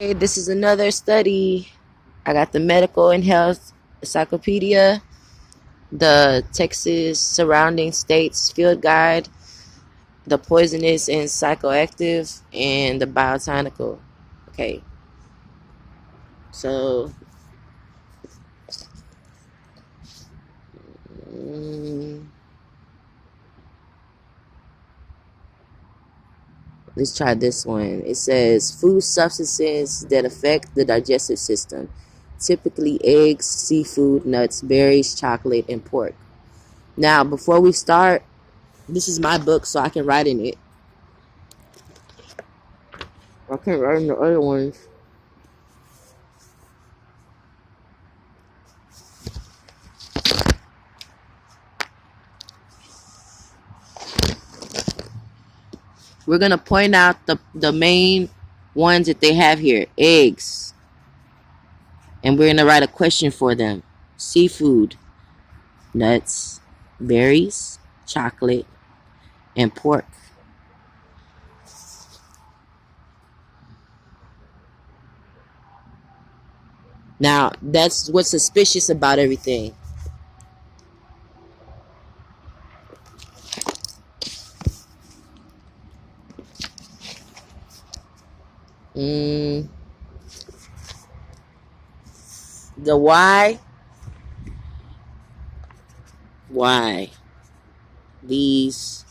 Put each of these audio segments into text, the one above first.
Okay, this is another study. I got the Medical and Health Encyclopedia, the Texas Surrounding States Field Guide, the Poisonous and Psychoactive, and the Botanical. Okay, so let's try this one. It says food substances that affect the digestive system, typically eggs, seafood, nuts, berries, chocolate, and pork. Now, before we start, this is my book, so I can write in it. I can't write in the other ones. We're going to point out the main ones that they have here. Eggs. And we're going to write a question for them. Seafood, nuts, berries, chocolate, and pork. Now, that's what's suspicious about everything. The why these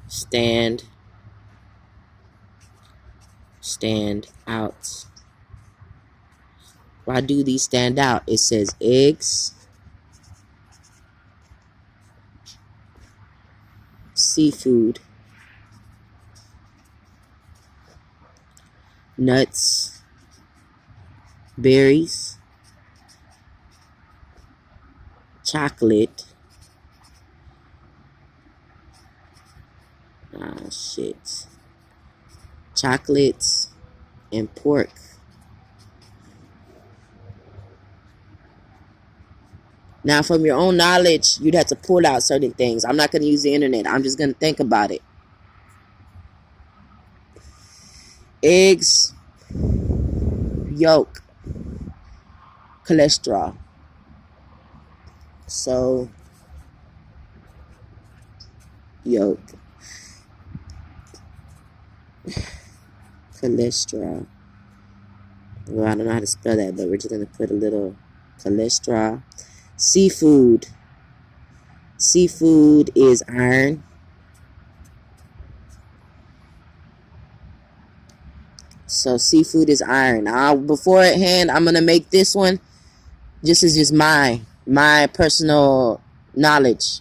stand out. Why do these stand out? It says eggs, seafood, nuts, berries, chocolate, chocolates, and pork. Now, from your own knowledge, you'd have to pull out certain things. I'm not going to use the internet. I'm just going to think about it. Eggs, yolk, cholesterol. So, yolk, cholesterol. Well, I don't know how to spell that, but we're just going to put a little cholesterol. Seafood. Seafood is iron. So seafood is iron. Beforehand, I'm going to make this one. This is just my personal knowledge.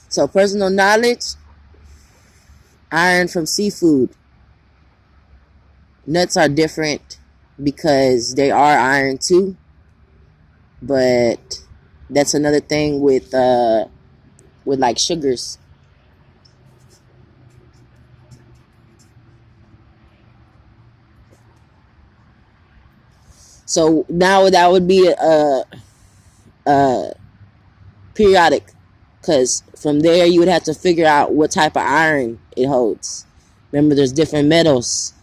So personal knowledge, iron from seafood. Nuts are different because they are iron too. But that's another thing with like sugars. So now that would be a periodic, because from there you would have to figure out what type of iron it holds. Remember, there's different metals.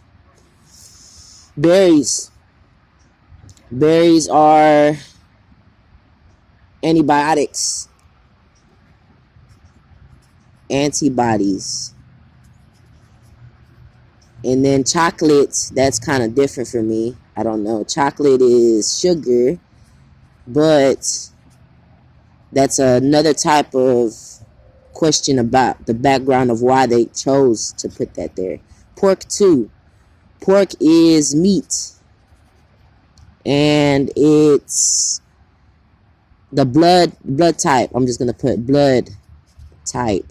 Berries are antibiotics, antibodies. And then chocolates, that's kind of different for me. I don't know. Chocolate is sugar, but that's another type of question about the background of why they chose to put that there. Pork too. Pork is meat, and it's the blood type. I'm just going to put blood type.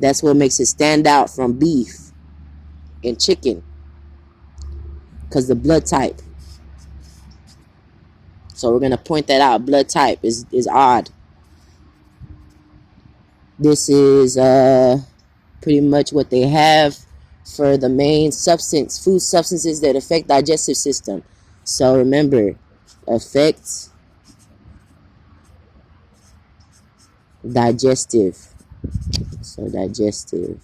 That's what makes it stand out from beef and chicken, because the blood type. So we're going to point that out. Blood type is odd. This is pretty much what they have for the main food substances that affect digestive system. So remember, affect digestive. So digestive.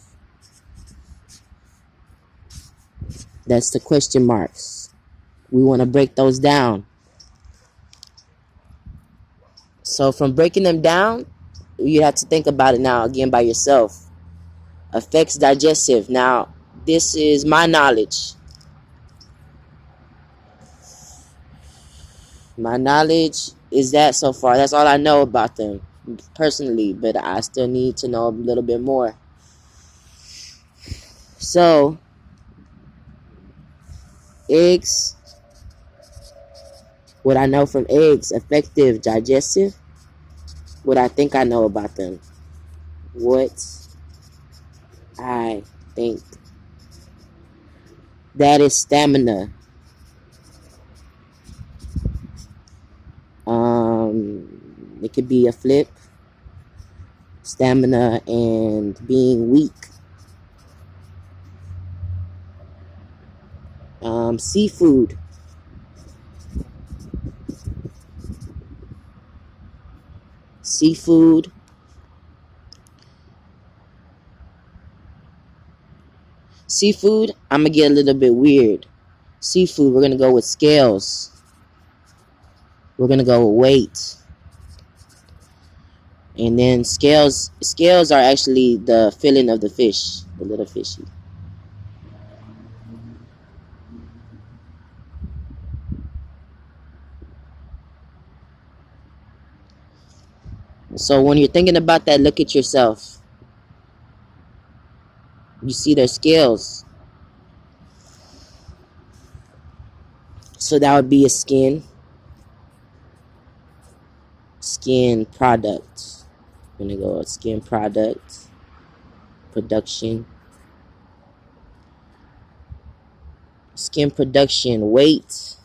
That's the question marks. We want to break those down. So from breaking them down, you have to think about it now again by yourself. Affects digestive. Now, this is my knowledge. My knowledge is that so far. That's all I know about them personally, but I still need to know a little bit more. So, eggs, what I know from eggs, effective digestive, what I think I know about them. What I think. That is stamina. It could be a flip. Stamina and being weak. Seafood. Seafood. Seafood, I'm going to get a little bit weird. Seafood, we're going to go with scales. We're going to go with weight. And then scales are actually the filling of the fish, the little fishy. So when you're thinking about that, look at yourself. You see their scales. So that would be a skin product. I'm going to go with skin product, production. Skin production, weight,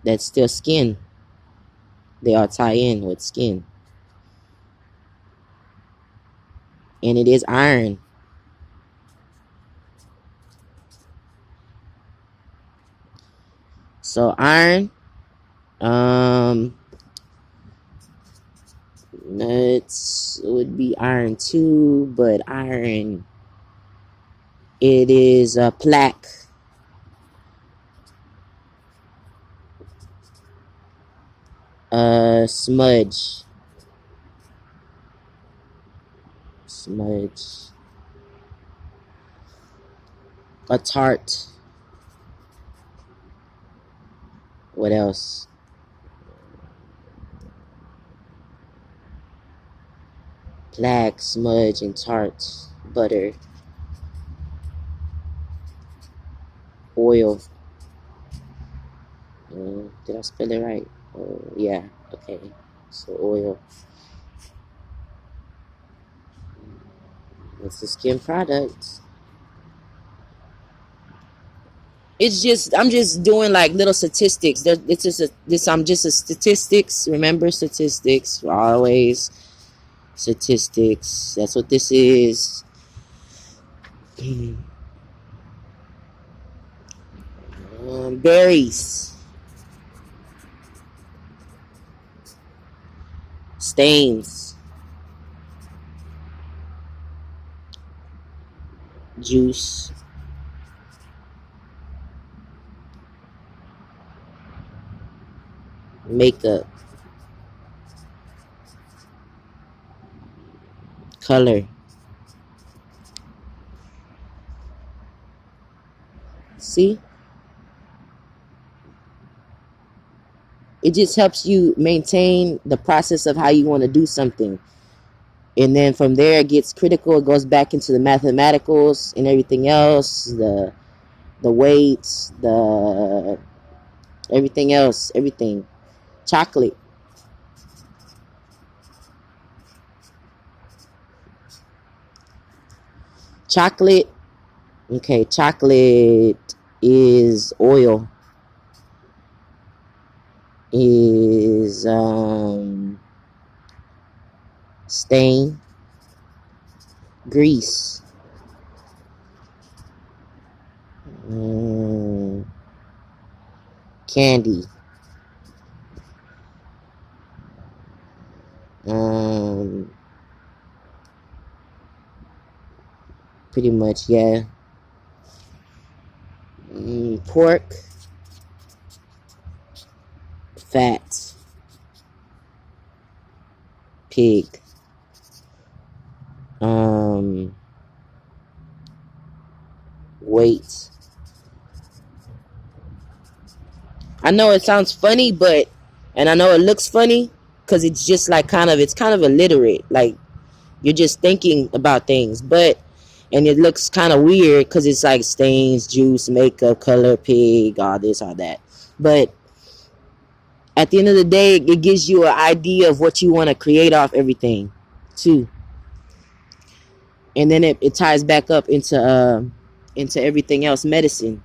that's still skin. They all tie in with skin. And it is iron. So iron, it would be iron too, but iron, it is a plaque. Smudge. A tart. What else? Plaque, smudge, and tart. Butter. Oil. Did I spell it right? Yeah. Okay. So oil. It's a skin product. It's just, I'm just doing like little statistics. It's just I'm just a statistics. Remember, statistics always. Statistics. That's what this is. Berries. Stains. Juice. Makeup. Color. See? It just helps you maintain the process of how you want to do something. And then from there it gets critical. It goes back into the mathematicals and everything else. The weights, the everything else, everything. Chocolate. Chocolate. Okay, chocolate is oil. Is stain. Grease. candy. Pretty much, yeah. Pork, fat, pig. Weight. I know it sounds funny, and I know it looks funny because it's just like it's kind of illiterate. Like you're just thinking about things, and it looks kind of weird because it's like stains, juice, makeup, color, pig, all this, all that. But at the end of the day, it gives you an idea of what you want to create off everything, too. And then it ties back up into everything else, medicine.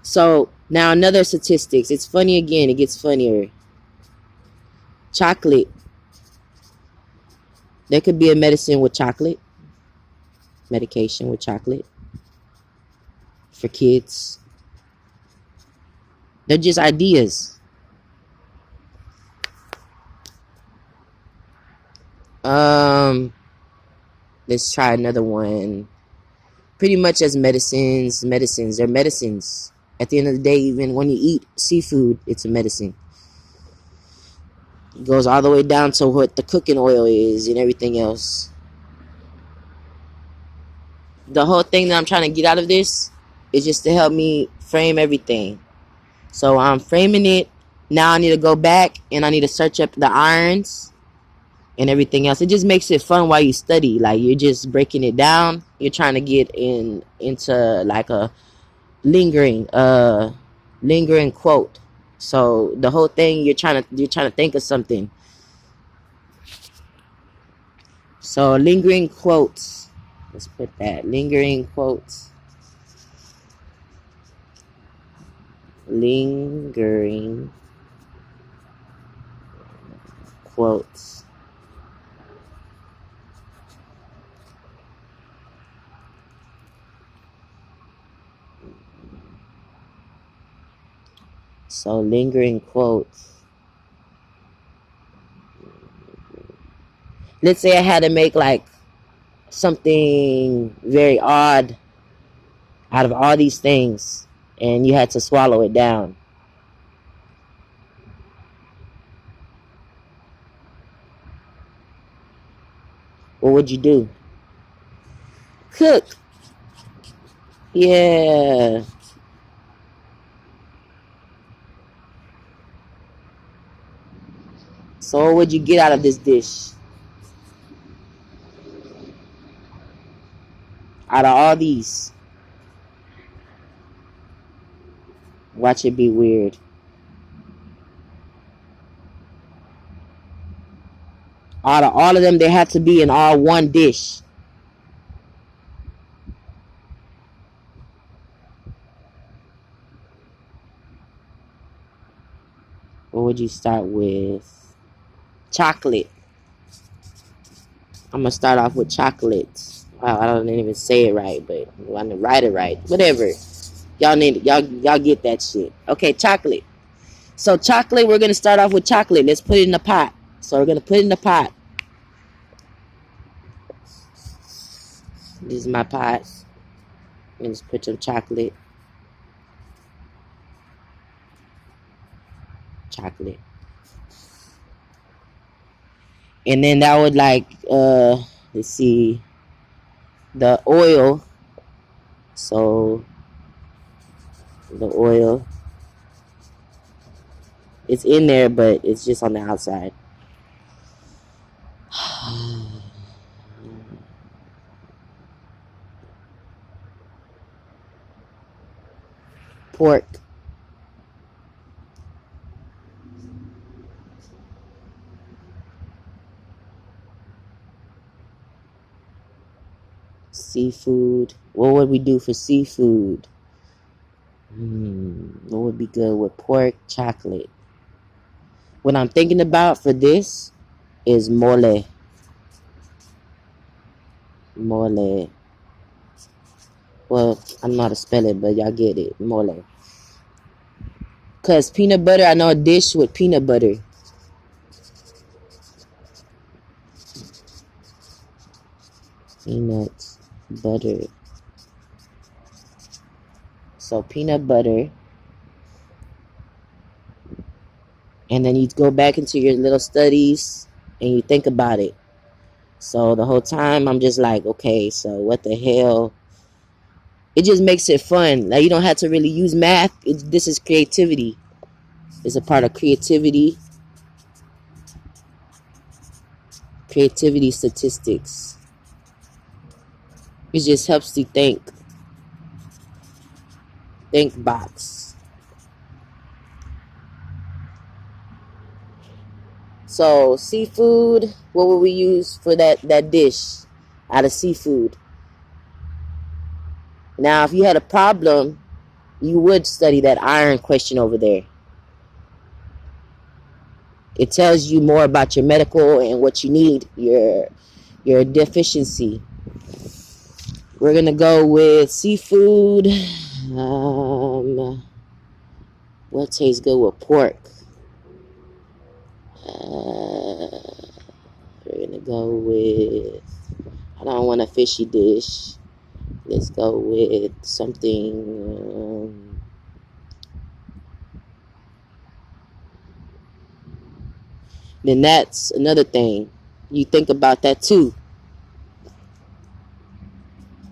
So now another statistics. It's funny again. It gets funnier. Chocolate. There could be a medicine with chocolate. Medication with chocolate. For kids. They're just ideas. Let's try another one. Pretty much as medicines. They're medicines. At the end of the day, even when you eat seafood, it's a medicine. It goes all the way down to what the cooking oil is and everything else. The whole thing that I'm trying to get out of this is just to help me frame everything. So I'm framing it. Now I need to go back and I need to search up the irons and everything else. It just makes it fun while you study. Like you're just breaking it down. You're trying to get into like a lingering quote. So the whole thing you're trying to think of something. So lingering quotes. Let's put that. Lingering quotes. Lingering quotes. So lingering quotes. Let's say I had to make like something very odd out of all these things and you had to swallow it down. What would you do? Cook. Yeah. So what would you get out of this dish? Out of all these. Watch it be weird. Out of all of them, they have to be in all one dish. What would you start with? Chocolate. I'm gonna start off with chocolate. Wow, I don't even say it right, but I want to write it right. Whatever. Y'all get that shit. Okay, chocolate. So chocolate, we're gonna start off with chocolate. Let's put it in the pot. So we're gonna put it in the pot. This is my pot. I'm gonna just put some chocolate. Chocolate. And then that would like let's see, the oil. So the oil, it's in there, but it's just on the outside. Pork. Seafood. What would we do for seafood? What would be good with pork? Chocolate. What I'm thinking about for this is mole. Mole. Well, I don't know how to spell it, but y'all get it. Mole. Because peanut butter, I know a dish with peanut butter. Peanut butter. So peanut butter. And then you go back into your little studies and you think about it. So the whole time I'm just like, okay, so what the hell? It just makes it fun. Like, you don't have to really use math. This is creativity. It's a part of creativity. Creativity statistics. It just helps you think. Think box. So seafood, what would we use for that dish out of seafood? Now, if you had a problem, you would study that iron question over there. It tells you more about your medical and what you need, your deficiency. We're gonna go with seafood. What tastes good with pork? We're gonna go with. I don't want a fishy dish. Let's go with something. Then that's another thing. You think about that too.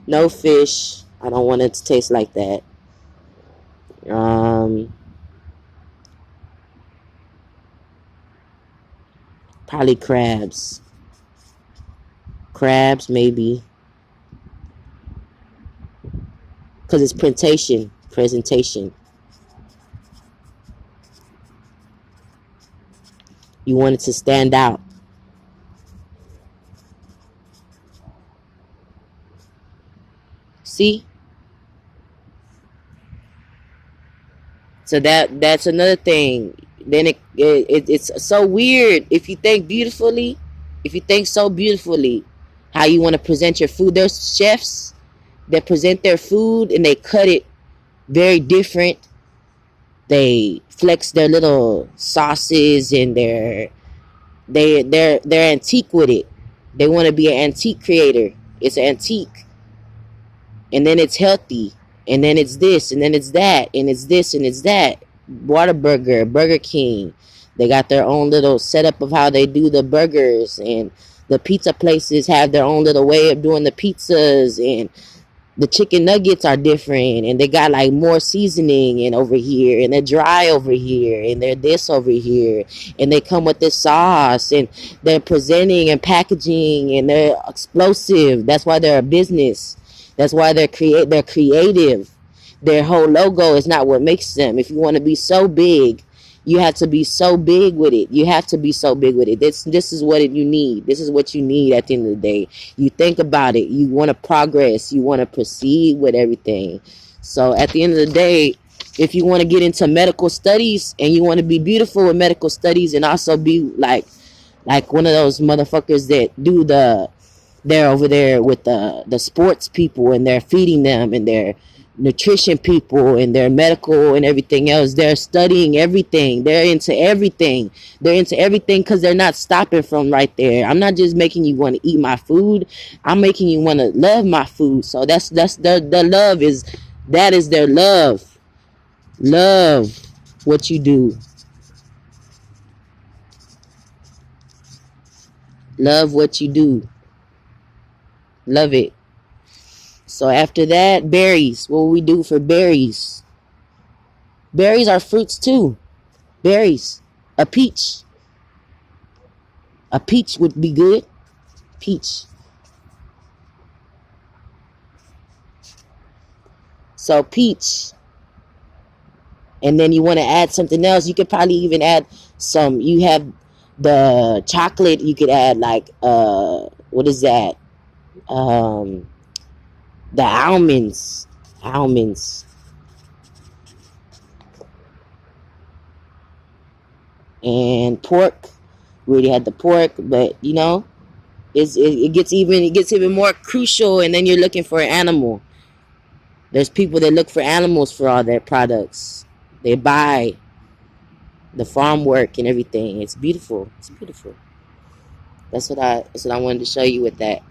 No fish. I don't want it to taste like that. Probably crabs. Crabs, maybe. Because it's presentation. You want it to stand out. See? So that's another thing. Then it's so weird if you think beautifully, if you think so beautifully, how you want to present your food. There's chefs that present their food and they cut it very different. They flex their little sauces and they're antique with it. They want to be an antique creator. It's antique. And then it's healthy. And then it's this, and then it's that, and it's this, and it's that. Whataburger, Burger King. They got their own little setup of how they do the burgers, and the pizza places have their own little way of doing the pizzas, and the chicken nuggets are different, and they got like more seasoning and over here, and they're dry over here, and they're this over here, and they come with this sauce, and they're presenting and packaging, and they're explosive. That's why they're a business. That's why they're creative. Their whole logo is not what makes them. If you want to be so big, you have to be so big with it. You have to be so big with it. This is what you need. This is what you need at the end of the day. You think about it. You want to progress. You want to proceed with everything. So at the end of the day, if you want to get into medical studies and you want to be beautiful with medical studies and also be like one of those motherfuckers that do they're over there with the sports people and they're feeding them and they're nutrition people and they're medical and everything else. They're studying everything. They're into everything. They're into everything because they're not stopping from right there. I'm not just making you want to eat my food. I'm making you want to love my food. So that's their love is that is their love. Love what you do. Love what you do. Love it. So after that, berries. What will we do for berries? Berries are fruits too. Berries. A peach. A peach would be good. Peach. So peach. And then you want to add something else. You could probably even add some. You have the chocolate. You could add like what is that? The almonds. And pork. We already had the pork, but you know, It gets even more crucial, and then you're looking for an animal. There's people that look for animals for all their products. They buy the farm work and everything. It's beautiful. It's beautiful. That's what I wanted to show you with that.